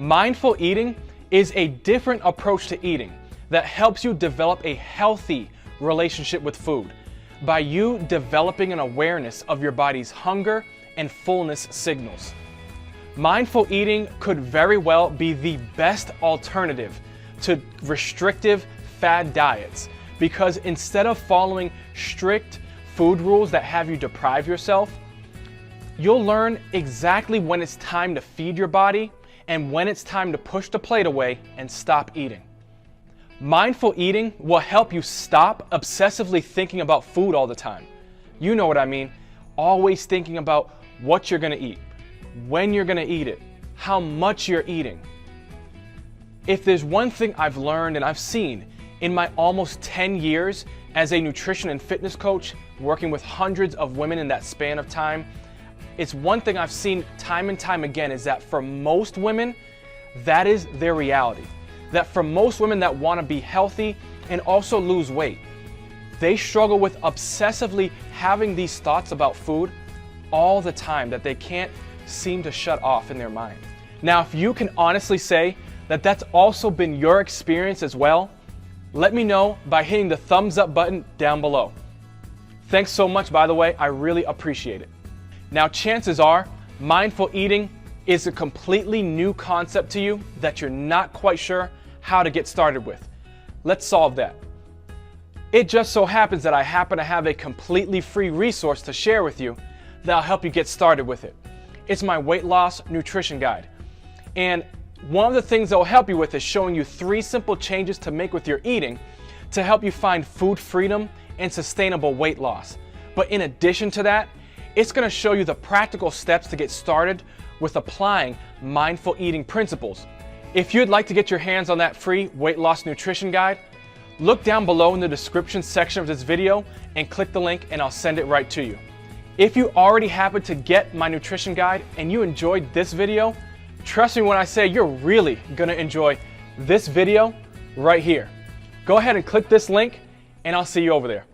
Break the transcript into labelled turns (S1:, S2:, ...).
S1: Mindful eating is a different approach to eating that helps you develop a healthy relationship with food by you developing an awareness of your body's hunger and fullness signals. Mindful eating could very well be the best alternative to restrictive fad diets, because instead of following strict food rules that have you deprive yourself, you'll learn exactly when it's time to feed your body and when it's time to push the plate away and stop eating. Mindful eating will help you stop obsessively thinking about food all the time. You know what I mean. Always thinking about what you're gonna eat, when you're gonna eat it, how much you're eating. If there's one thing I've learned and I've seen in my almost 10 years as a nutrition and fitness coach, working with hundreds of women in that span of time, it's one thing I've seen time and time again is that for most women, that is their reality. That for most women that want to be healthy and also lose weight, they struggle with obsessively having these thoughts about food all the time that they can't seem to shut off in their mind. Now, if you can honestly say that that's also been your experience as well, let me know by hitting the thumbs up button down below. Thanks so much, by the way, I really appreciate it. Now, chances are mindful eating is a completely new concept to you that you're not quite sure how to get started with. Let's solve that. It just so happens that I happen to have a completely free resource to share with you that'll help you get started with it. It's my weight loss nutrition guide. And one of the things that will help you with is showing you 3 simple changes to make with your eating to help you find food freedom and sustainable weight loss. But in addition to that, it's going to show you the practical steps to get started with applying mindful eating principles. If you'd like to get your hands on that free weight loss nutrition guide, look down below in the description section of this video and click the link and I'll send it right to you. If you already happen to get my nutrition guide and you enjoyed this video, trust me when I say you're really going to enjoy this video right here. Go ahead and click this link and I'll see you over there.